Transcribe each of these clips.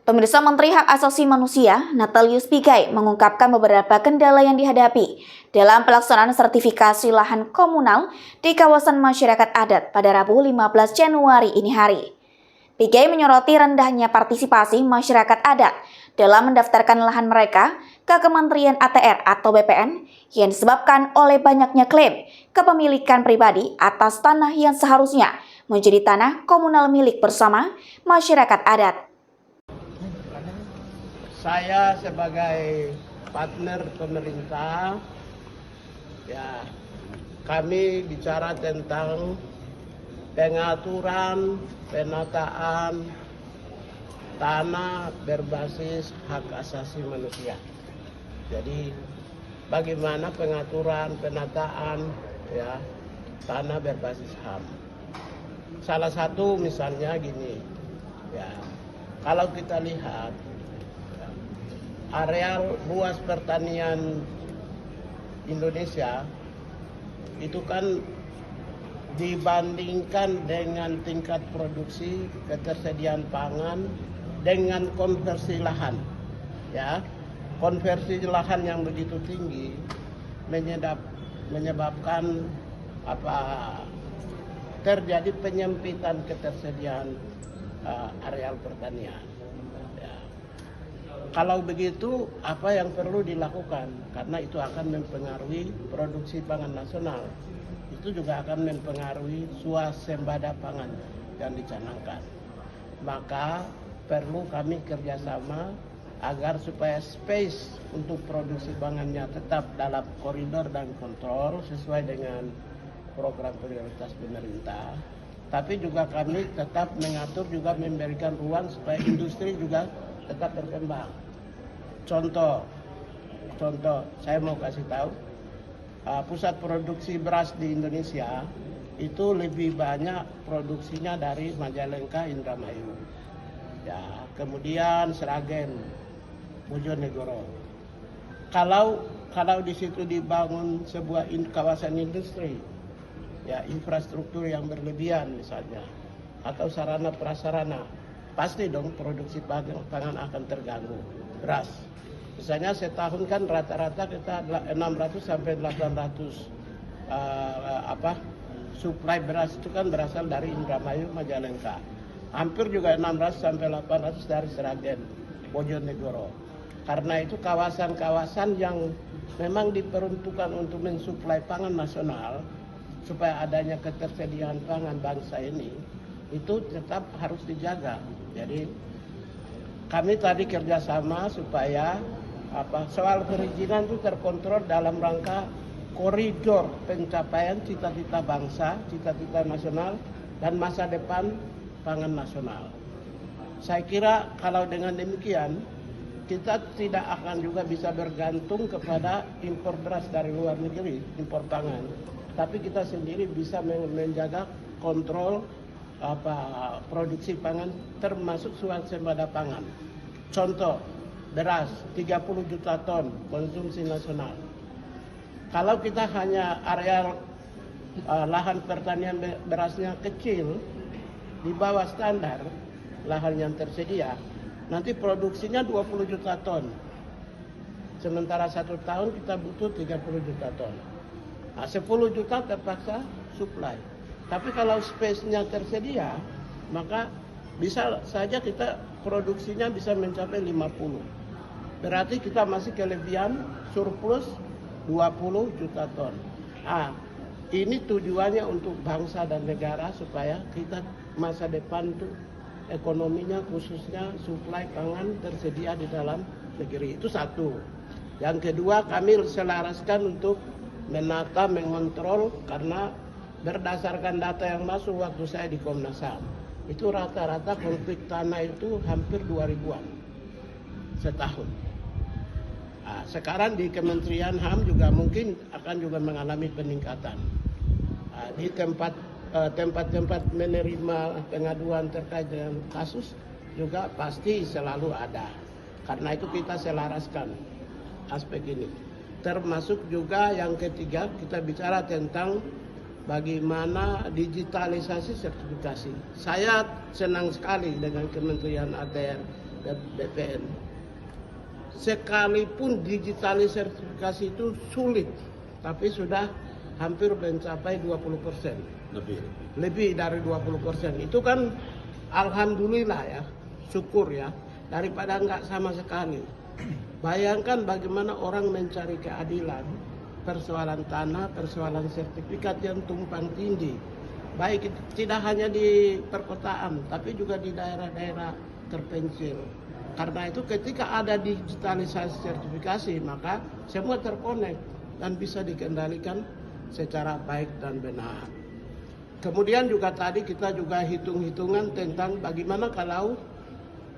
Pemirsa, Menteri Hak Asasi Manusia Natalius Pigai mengungkapkan beberapa kendala yang dihadapi dalam pelaksanaan sertifikasi lahan komunal di kawasan masyarakat adat pada Rabu 15 Januari ini hari. Pigai menyoroti rendahnya partisipasi masyarakat adat dalam mendaftarkan lahan mereka ke Kementerian ATR atau BPN yang disebabkan oleh banyaknya klaim kepemilikan pribadi atas tanah yang seharusnya menjadi tanah komunal milik bersama masyarakat adat. Saya sebagai partner pemerintah, ya, kami bicara tentang pengaturan penataan tanah berbasis hak asasi manusia. Jadi bagaimana pengaturan penataan, ya, tanah berbasis HAM. Salah satu misalnya gini, ya, kalau kita lihat areal luas pertanian Indonesia itu kan dibandingkan dengan tingkat produksi, ketersediaan pangan dengan konversi lahan, ya, konversi lahan yang begitu tinggi menyebabkan terjadi penyempitan ketersediaan areal pertanian. Kalau begitu, apa yang perlu dilakukan? Karena itu akan mempengaruhi produksi pangan nasional. Itu juga akan mempengaruhi swasembada pangan yang dicanangkan. Maka perlu kami kerjasama agar supaya space untuk produksi pangannya tetap dalam koridor dan kontrol sesuai dengan program prioritas pemerintah. Tapi juga kami tetap mengatur, juga memberikan ruang supaya industri juga tetap berkembang. Contoh, saya mau kasih tahu, pusat produksi beras di Indonesia itu lebih banyak produksinya dari Majalengka, Indramayu, ya, kemudian Sragen, Bojonegoro. Kalau di situ dibangun sebuah kawasan industri, ya, infrastruktur yang berlebihan misalnya, atau sarana prasarana, pasti dong produksi pangan akan terganggu. Beras, misalnya setahun kan rata-rata kita 600 sampai 800 suplai beras itu kan berasal dari Indramayu, Majalengka. Hampir juga 600 sampai 800 dari Sragen, Bojonegoro. Karena itu kawasan-kawasan yang memang diperuntukkan untuk mensuplai pangan nasional supaya adanya ketersediaan pangan bangsa ini itu tetap harus dijaga. Jadi kami tadi kerjasama supaya soal perizinan itu terkontrol dalam rangka koridor pencapaian cita-cita bangsa, cita-cita nasional, dan masa depan pangan nasional. Saya kira kalau dengan demikian kita tidak akan juga bisa bergantung kepada impor beras dari luar negeri, impor pangan. Tapi kita sendiri bisa menjaga kontrol produksi pangan termasuk swasembada pangan. Contoh, beras 30 juta ton konsumsi nasional. Kalau kita hanya areal lahan pertanian berasnya kecil, di bawah standar lahan yang tersedia, nanti produksinya 20 juta ton. Sementara 1 tahun kita butuh 30 juta ton. Nah, 10 juta terpaksa supply. Tapi kalau space-nya tersedia, maka bisa saja kita produksinya bisa mencapai 50. Berarti kita masih kelebihan surplus 20 juta ton. Ini tujuannya untuk bangsa dan negara supaya kita masa depan tuh ekonominya khususnya suplai pangan tersedia di dalam negeri. Itu satu. Yang kedua, kami selaraskan untuk menata, mengontrol, karena berdasarkan data yang masuk waktu saya di Komnas HAM, itu rata-rata konflik tanah itu hampir 2000-an setahun. Sekarang di Kementerian HAM juga mungkin akan juga mengalami peningkatan. Di tempat-tempat menerima pengaduan terkait dengan kasus juga pasti selalu ada. Karena itu kita selaraskan aspek ini. Termasuk juga yang ketiga, kita bicara tentang bagaimana digitalisasi sertifikasi. Saya senang sekali dengan Kementerian ATR BPN. Sekalipun digitalisasi sertifikasi itu sulit, tapi sudah hampir mencapai 20%. Lebih dari 20%. Itu kan alhamdulillah ya, syukur ya, daripada enggak sama sekali. Bayangkan bagaimana orang mencari keadilan, persoalan tanah, persoalan sertifikat yang tumpang tindih. Baik tidak hanya di perkotaan, tapi juga di daerah-daerah terpencil. Karena itu ketika ada digitalisasi sertifikasi, maka semua terkonek dan bisa dikendalikan secara baik dan benar. Kemudian juga tadi kita juga hitung-hitungan tentang bagaimana kalau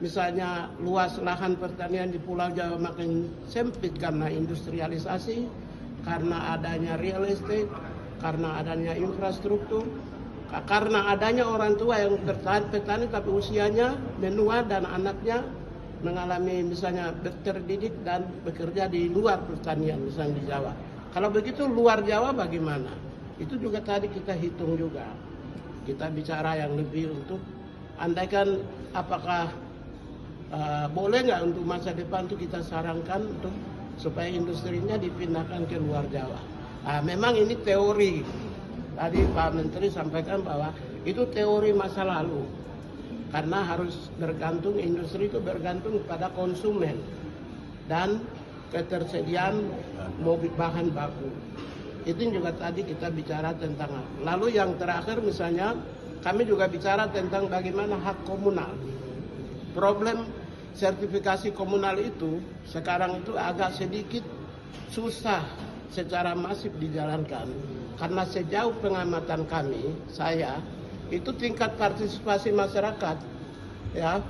misalnya luas lahan pertanian di Pulau Jawa makin sempit karena industrialisasi, karena adanya real estate, karena adanya infrastruktur, karena adanya orang tua yang petani tapi usianya menua dan anaknya mengalami misalnya terdidik dan bekerja di luar pertanian misalnya di Jawa. Kalau begitu luar Jawa bagaimana? Itu juga tadi kita hitung juga. Kita bicara yang lebih untuk andaikan apakah boleh nggak untuk masa depan itu kita sarankan untuk supaya industrinya dipindahkan ke luar Jawa. Memang ini teori. Tadi Pak Menteri sampaikan bahwa itu teori masa lalu. Karena harus bergantung, industri itu bergantung pada konsumen dan ketersediaan mobil bahan baku. Itu juga tadi kita bicara tentang. Lalu yang terakhir misalnya kami juga bicara tentang bagaimana hak komunal. Problem sertifikasi komunal itu sekarang itu agak sedikit susah secara masif dijalankan. Karena sejauh pengamatan kami, saya, itu tingkat partisipasi masyarakat ya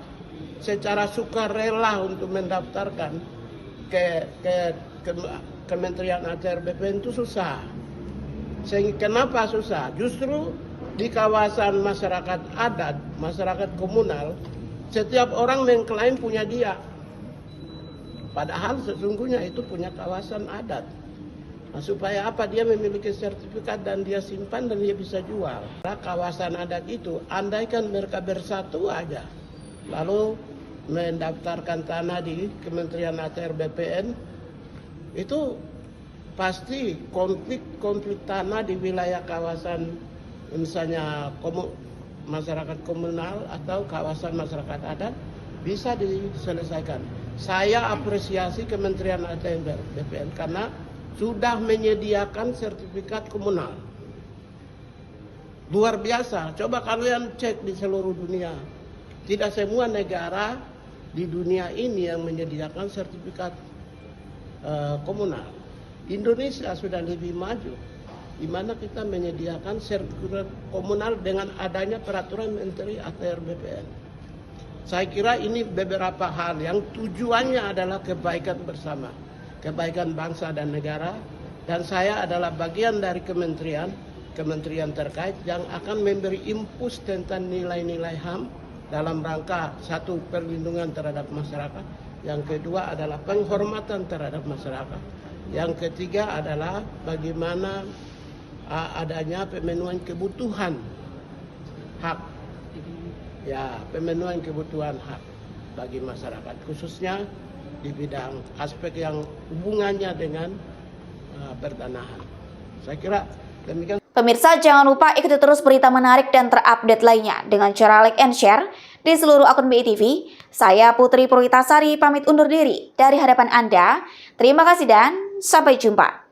secara sukarela untuk mendaftarkan ke Kementerian ATR BPN itu susah. Kenapa susah? Justru di kawasan masyarakat adat, masyarakat komunal, setiap orang mengklaim punya dia. Padahal sesungguhnya itu punya kawasan adat. Nah, supaya apa? Dia memiliki sertifikat dan dia simpan dan dia bisa jual. Nah, kawasan adat itu, andaikan mereka bersatu aja, lalu mendaftarkan tanah di Kementerian ATR BPN, itu pasti konflik tanah di wilayah kawasan misalnya masyarakat komunal atau kawasan masyarakat adat bisa diselesaikan. Saya apresiasi Kementerian ATR BPN karena sudah menyediakan sertifikat komunal. Luar biasa. Coba kalian cek di seluruh dunia. Tidak semua negara di dunia ini yang menyediakan sertifikat komunal. Indonesia sudah lebih maju, di mana kita menyediakan sertifikat komunal dengan adanya peraturan Menteri ATR BPN. Saya kira ini beberapa hal yang tujuannya adalah kebaikan bersama, kebaikan bangsa dan negara, dan saya adalah bagian dari kementerian terkait yang akan memberi impuls tentang nilai-nilai HAM dalam rangka satu, perlindungan terhadap masyarakat, yang kedua adalah penghormatan terhadap masyarakat, yang ketiga adalah bagaimana adanya pemenuhan kebutuhan hak, ya, pemenuhan kebutuhan hak bagi masyarakat, khususnya di bidang aspek yang hubungannya dengan pertanahan. Saya kira demikian. Pemirsa, jangan lupa ikuti terus berita menarik dan terupdate lainnya dengan cara like and share di seluruh akun BI TV. Saya Putri Purwitasari pamit undur diri dari hadapan Anda. Terima kasih dan sampai jumpa.